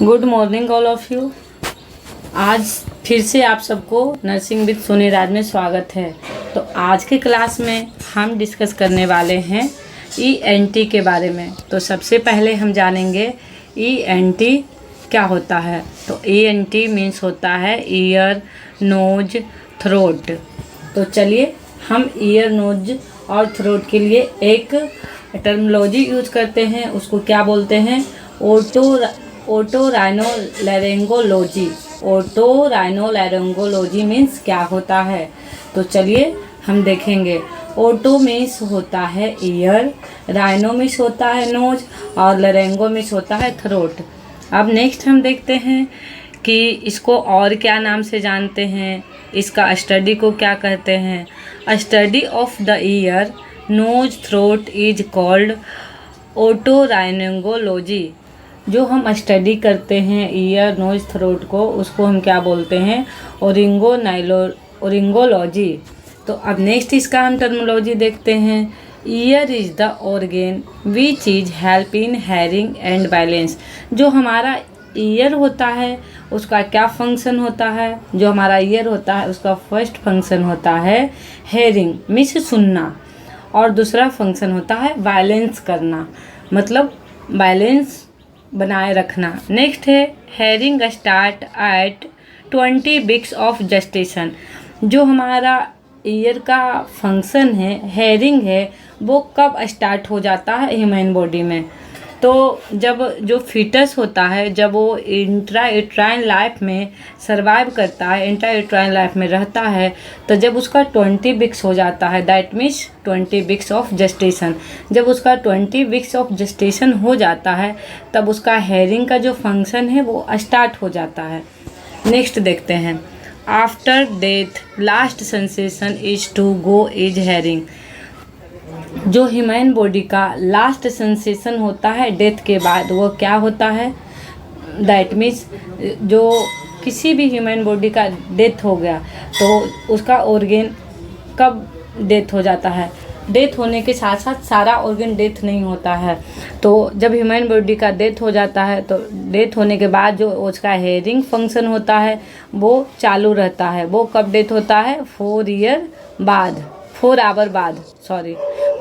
Good morning all of you. आज फिर से आप सबको नर्सिंग विद सोनी राज में स्वागत है। तो आज के क्लास में हम डिस्कस करने वाले हैं ENT के बारे में। तो सबसे पहले हम जानेंगे ENT क्या होता है। तो ENT मीन्स होता है ईयर, नोज, थ्रोट। तो चलिए हम ईयर, नोज और थ्रोट के लिए एक टर्मिनोलॉजी यूज़ करते हैं। उसको क्या बोलते हैं? ओटोराइनोलैरिंगोलॉजी। ओटोराइनोलैरिंगोलॉजी मीन्स क्या होता है? तो चलिए हम देखेंगे। ओटो मीन्स होता है ईयर, राइनो मीन्स होता है नोज और लैरिंगो मीन्स होता है थ्रोट। अब नेक्स्ट हम देखते हैं कि इसको और क्या नाम से जानते हैं, इसका स्टडी को क्या कहते हैं। Study of the ear, nose, throat is called otorhinology. जो हम स्टडी करते हैं ईयर, नोज, थ्रोट को, उसको हम क्या बोलते हैं? ओरिंगोलॉजी। तो अब नेक्स्ट इसका हम टर्मिनोलॉजी देखते हैं। Year is the organ which is help in hearing and balance. जो हमारा ईयर होता है उसका क्या फंक्शन होता है? जो हमारा ईयर होता है उसका फर्स्ट फंक्शन होता है हेयरिंग मीन्स सुनना, और दूसरा फंक्शन होता है बैलेंस करना, मतलब बैलेंस बनाए रखना। नेक्स्ट है hearing start at 20 weeks of gestation. जो हमारा ईयर का फंक्शन है, हेयरिंग है, वो कब स्टार्ट हो जाता है ह्यूमन बॉडी में? तो जब जो फीटस होता है, जब वो इंट्रायूट्राइन लाइफ में सर्वाइव करता है, इंट्रायूट्राइन लाइफ में रहता है, तो जब उसका 20 वीक्स हो जाता है, that means 20 weeks of gestation. जब उसका 20 वीक्स ऑफ जेस्टेशन हो जाता है तब उसका हेयरिंग का जो फंक्शन है वो स्टार्ट हो जाता है। नेक्स्ट देखते हैं। After death last sensation is to go is hearing. जो ह्यूमन बॉडी का लास्ट सेंसेशन होता है डेथ के बाद, वो क्या होता है? दैट मीन्स जो किसी भी ह्यूमन बॉडी का डेथ हो गया तो उसका ऑर्गेन कब डेथ हो जाता है? डेथ होने के साथ साथ सारा ऑर्गन डेथ नहीं होता है। तो जब ह्यूमन बॉडी का डेथ हो जाता है तो डेथ होने के बाद जो उसका हेयरिंग फंक्शन होता है वो चालू रहता है। वो कब डेथ होता है?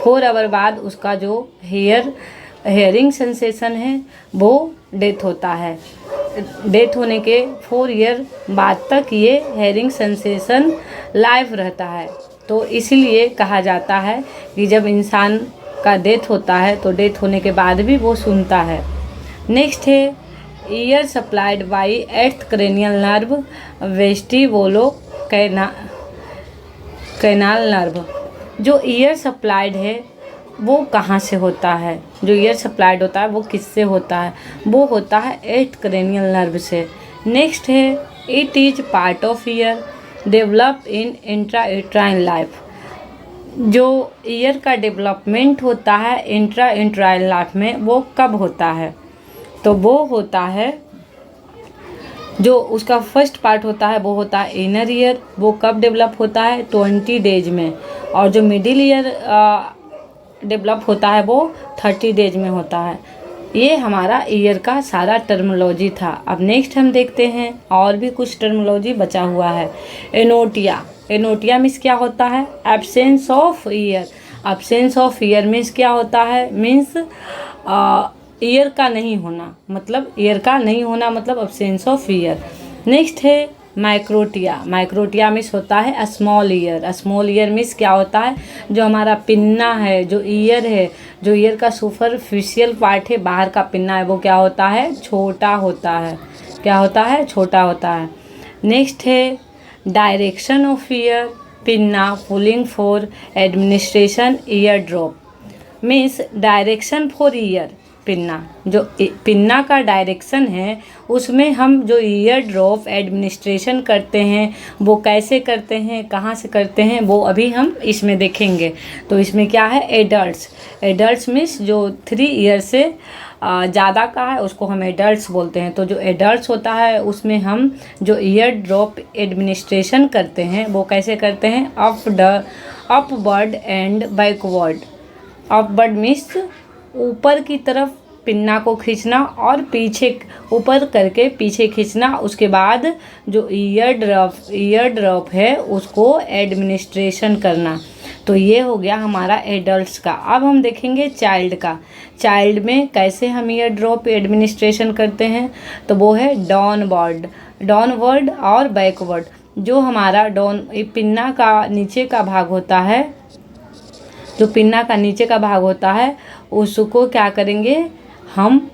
4 आवर बाद उसका जो हेयरिंग सेंसेशन है वो डेथ होता है। डेथ होने के 4 ईयर बाद तक ये हेयरिंग सेंसेशन लाइव रहता है। तो इसीलिए कहा जाता है कि जब इंसान का डेथ होता है तो डेथ होने के बाद भी वो सुनता है। नेक्स्ट है ear supplied by 8th cranial nerve, vestibulo canal nerve. जो ईयर सप्लाइड है वो कहाँ से होता है? जो ईयर सप्लाइड होता है वो किससे होता है? वो होता है 8th क्रेनियल नर्व से। नेक्स्ट है it is part of year develop in intrauterine life. जो ईयर का डेवलपमेंट होता है इंट्रायूट्राइन लाइफ में, वो कब होता है? तो वो होता है, जो उसका फर्स्ट पार्ट होता है वो होता है इनर ईयर। वो कब डेवलप होता है? 20 डेज में। और जो मिडिल ईयर डेवलप होता है वो 30 डेज में होता है। ये हमारा ईयर का सारा टर्मिनोलॉजी था। अब नेक्स्ट हम देखते हैं और भी कुछ टर्मिनोलॉजी बचा हुआ है। एनोटिया मीन्स क्या होता है? Absence of year. Absence of year means क्या होता है? मीन्स ईयर का नहीं होना, मतलब ईयर का नहीं होना मतलब एब्सेंस ऑफ ईयर। नेक्स्ट है माइक्रोटिया मीन्स होता है small year. Small year means क्या होता है? जो हमारा पिन्ना है, जो ईयर है, जो ईयर का सुपरफिशियल पार्ट है, बाहर का पिन्ना है, वो क्या होता है? छोटा होता है। क्या होता है? छोटा होता है। नेक्स्ट है direction of year, pinna pulling for administration year drop means direction for year. जो पिन्ना का डायरेक्शन है उसमें हम जो ईयर ड्रॉप एडमिनिस्ट्रेशन करते हैं वो कैसे करते हैं, कहाँ से करते हैं, वो अभी हम इसमें देखेंगे। तो इसमें क्या है? एडल्ट्स मीन्स जो 3 ईयर से ज़्यादा का है उसको हम एडल्ट्स बोलते हैं। तो जो एडल्ट्स होता है उसमें हम जो ईयर ड्रॉप एडमिनिस्ट्रेशन करते हैं वो कैसे करते हैं? Upward and backward. Upward means ऊपर की तरफ पिन्ना को खींचना और पीछे ऊपर करके पीछे खींचना। उसके बाद जो ईयर ड्रॉप है उसको एडमिनिस्ट्रेशन करना। तो ये हो गया हमारा एडल्ट्स का। अब हम देखेंगे चाइल्ड का। चाइल्ड में कैसे हम ईयर ड्रॉप एडमिनिस्ट्रेशन करते हैं, तो वो है डाउनवर्ड और बैकवर्ड। जो हमारा पिन्ना का नीचे का भाग होता है, जो पिन्ना का नीचे का भाग होता है उसको क्या करेंगे, हम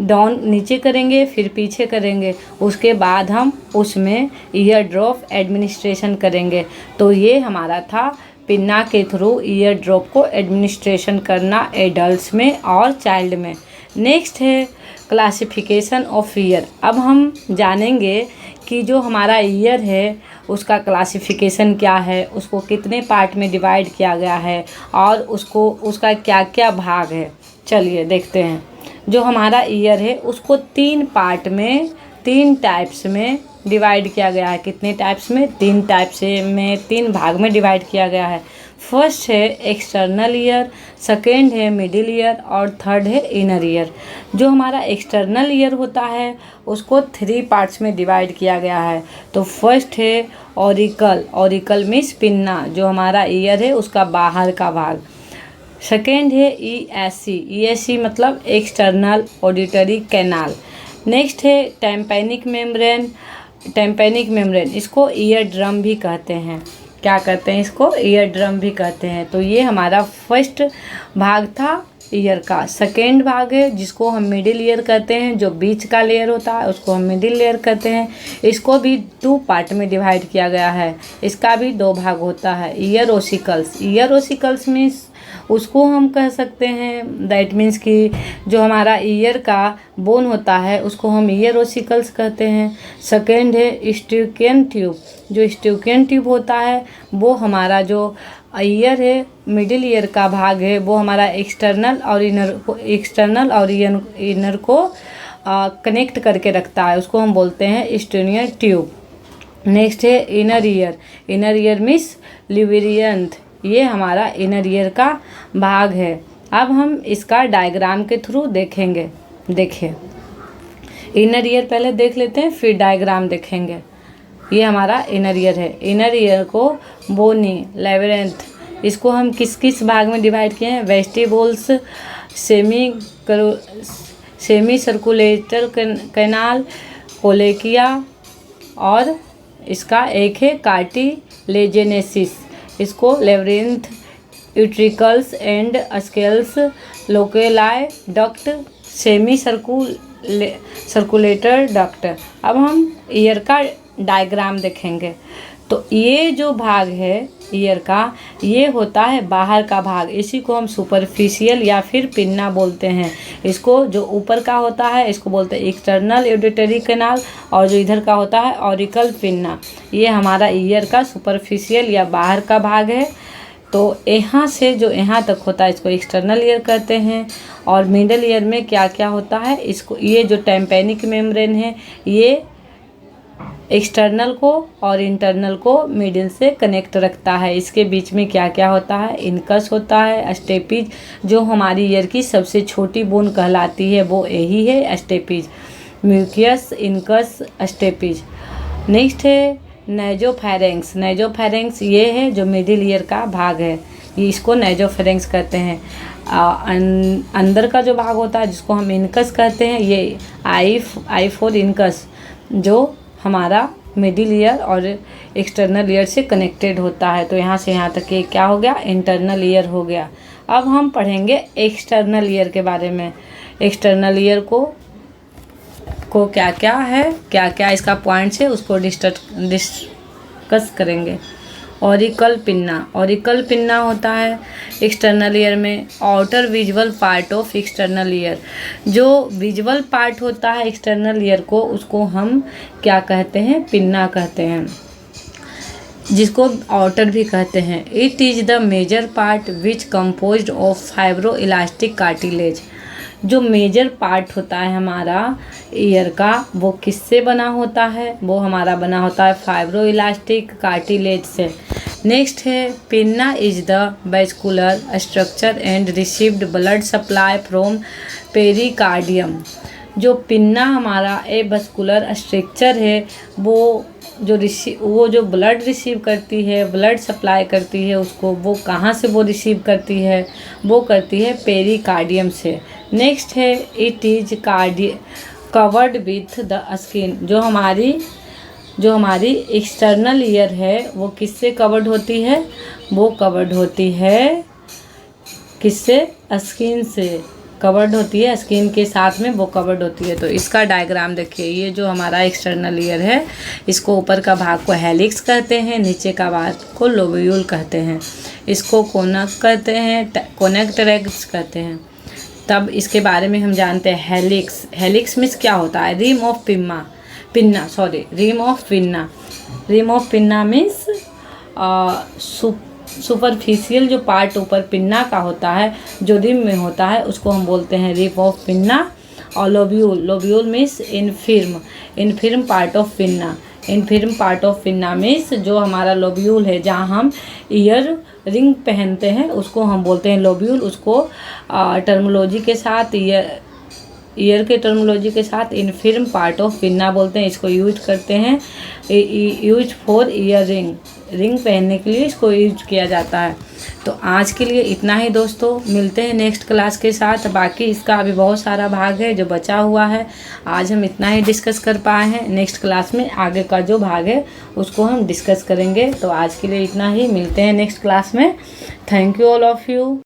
डाउन नीचे करेंगे, फिर पीछे करेंगे, उसके बाद हम उसमें ईयर ड्रॉप एडमिनिस्ट्रेशन करेंगे। तो ये हमारा था पिन्ना के थ्रू ईयर ड्रॉप को एडमिनिस्ट्रेशन करना एडल्ट्स में और चाइल्ड में। नेक्स्ट है क्लासिफिकेशन ऑफ ईयर। अब हम जानेंगे कि जो हमारा ईयर है उसका क्लासिफिकेशन क्या है, उसको कितने पार्ट में डिवाइड किया गया है और उसका क्या क्या भाग है। चलिए देखते हैं। जो हमारा ईयर है उसको 3 पार्ट में 3 टाइप्स में डिवाइड किया गया है। कितने टाइप्स में? 3 टाइप्स में 3 भाग में डिवाइड किया गया है। फर्स्ट है एक्सटर्नल ईयर, सेकेंड है मिडिल ईयर और थर्ड है इनर ईयर। जो हमारा एक्सटर्नल ईयर होता है उसको 3 पार्ट्स में डिवाइड किया गया है। तो फर्स्ट है ऑरिकल मीन्स पिन्ना, जो हमारा ईयर है उसका बाहर का भाग। सेकेंड है ईएससी मतलब एक्सटर्नल ऑडिटरी कैनाल। नेक्स्ट है टेम्पैनिक मेम्ब्रेन, इसको ईयर ड्रम भी कहते हैं। क्या कहते हैं इसको? ईयर ड्रम भी कहते हैं। तो ये हमारा फर्स्ट भाग था ईयर का। सेकेंड भाग है जिसको हम मिडिल ईयर कहते हैं, जो बीच का लेयर होता है उसको हम मिडिल लेयर कहते हैं। इसको भी 2 पार्ट में डिवाइड किया गया है। इसका भी 2 भाग होता है। ईयर ओसिकल्स मीन्स उसको हम कह सकते हैं, दैट मीन्स कि जो हमारा ईयर का बोन होता है उसको हम ईयर ओसिकल्स कहते हैं। सेकेंड है स्ट्यूकियन ट्यूब। जो स्ट्यूकियन ट्यूब होता है वो हमारा जो ईयर है मिडिल ईयर का भाग है, वो हमारा एक्सटर्नल और इनर को कनेक्ट करके रखता है, उसको हम बोलते हैं स्टोनियर ट्यूब। नेक्स्ट है इनर ईयर मीन्स लिवेरियंथ, ये हमारा इनर ईयर का भाग है। अब हम इसका डायग्राम के थ्रू देखेंगे। देखिए इनर ईयर पहले देख लेते हैं, फिर डायग्राम देखेंगे। ये हमारा इनर ईयर है। इनर ईयर को बोनी, लेवेरेंथ, इसको हम किस किस भाग में डिवाइड किए हैं? वेस्टिबुल्स, सेमी सर्कुलेटर कैनाल, कोलेकिया और इसका एक है कार्टिलेजेनेसिस। इसको लेवरिंथ, यूट्रिकल्स एंड स्केल्स, लोकेलाई डक्ट, सेमी सर्कुलेटर डक्ट। अब हम ईयर का डायग्राम देखेंगे। तो ये जो भाग है ईयर का, ये होता है बाहर का भाग। इसी को हम सुपरफिशियल या फिर पिन्ना बोलते हैं। इसको जो ऊपर का होता है इसको बोलते हैं एक्सटर्नल ऑडिटरी कैनाल, और जो इधर का होता है ऑरिकल पिन्ना। ये हमारा ईयर का सुपरफिशियल या बाहर का भाग है। तो यहाँ से जो यहाँ तक होता है इसको एक्सटर्नल ईयर कहते हैं। और मिडल ईयर में क्या क्या होता है, इसको ये जो टेम्पैनिक मेम्ब्रेन है ये एक्सटर्नल को और इंटरनल को मिडिल से कनेक्ट रखता है। इसके बीच में क्या क्या होता है? इनकस होता है, स्टेपिज, जो हमारी ईयर की सबसे छोटी बोन कहलाती है वो यही है स्टेपिज, म्यूकियस, इनकस, स्टेपिज। नेक्स्ट है नेजोफेरेंक्स, ये है जो मिडिल ईयर का भाग है, ये इसको नेजोफेरेंक्स कहते हैं। अंदर का जो भाग होता है जिसको हम इनकस कहते हैं, ये आई फॉर इनकस, जो हमारा मिडिल ईयर और एक्सटर्नल ईयर से कनेक्टेड होता है। तो यहाँ से यहाँ तक ये क्या हो गया? इंटरनल ईयर हो गया। अब हम पढ़ेंगे एक्सटर्नल ईयर के बारे में। एक्सटर्नल ईयर को क्या क्या है, क्या क्या इसका पॉइंट्स है, उसको डिस्कस करेंगे। ऑरिकल पिन्ना होता है एक्सटर्नल ईयर में। Outer visual part of external ear, जो विजुअल पार्ट होता है एक्सटर्नल ईयर को, उसको हम क्या कहते हैं? पिन्ना कहते हैं, जिसको आउटर भी कहते हैं। It is the major part which composed of fibro elastic cartilage. जो मेजर पार्ट होता है हमारा ईयर का वो किससे बना होता है? वो हमारा बना होता है फाइब्रो इलास्टिक कार्टिलेज से। नेक्स्ट है pinna is the vascular structure and received blood supply from pericardium. जो पिन्ना हमारा एवस्कुलर स्ट्रक्चर है वो जो ब्लड रिसीव करती है, ब्लड सप्लाई करती है उसको, वो कहाँ से वो रिसीव करती है, वो करती है पेरिकार्डियम से। नेक्स्ट है it is covered with the skin. जो हमारी एक्सटर्नल ईयर है वो किससे कवर्ड होती है, वो कवर्ड होती है किससे, स्किन से कवर्ड होती है, स्किन के साथ में वो कवर्ड होती है। तो इसका डायग्राम देखिए, ये जो हमारा एक्सटर्नल ईयर है इसको ऊपर का भाग को हेलिक्स कहते हैं, नीचे का भाग को लोब्यूल कहते हैं, इसको कोनक कहते हैं, कोनेक्टेरेक्स कहते हैं। तब इसके बारे में हम जानते हैं हेलिक्स। हेलिक्स मीन्स क्या होता है, rim of pinna means superficial जो पार्ट ऊपर पिन्ना का होता है, जो रिम में होता है, उसको हम बोलते हैं रिम ऑफ पिन्ना। और lobule means inferior part of pinna. Inferior part of pinna means जो हमारा लोब्यूल है, जहाँ हम ईयर रिंग पहनते हैं उसको हम बोलते हैं लोब्यूल। उसको टर्मोलॉजी के साथ ईयर के टर्मोलॉजी के साथ इनफिर्म पार्ट ऑफ पिन्ना बोलते हैं। इसको यूज करते हैं, यूज फॉर ईयर रिंग पहनने के लिए इसको यूज किया जाता है। तो आज के लिए इतना ही दोस्तों, मिलते हैं नेक्स्ट क्लास के साथ। बाकी इसका अभी बहुत सारा भाग है जो बचा हुआ है, आज हम इतना ही डिस्कस कर पाए हैं। नेक्स्ट क्लास में आगे का जो भाग है उसको हम डिस्कस करेंगे। तो आज के लिए इतना ही, मिलते हैं नेक्स्ट क्लास में। Thank you all of you.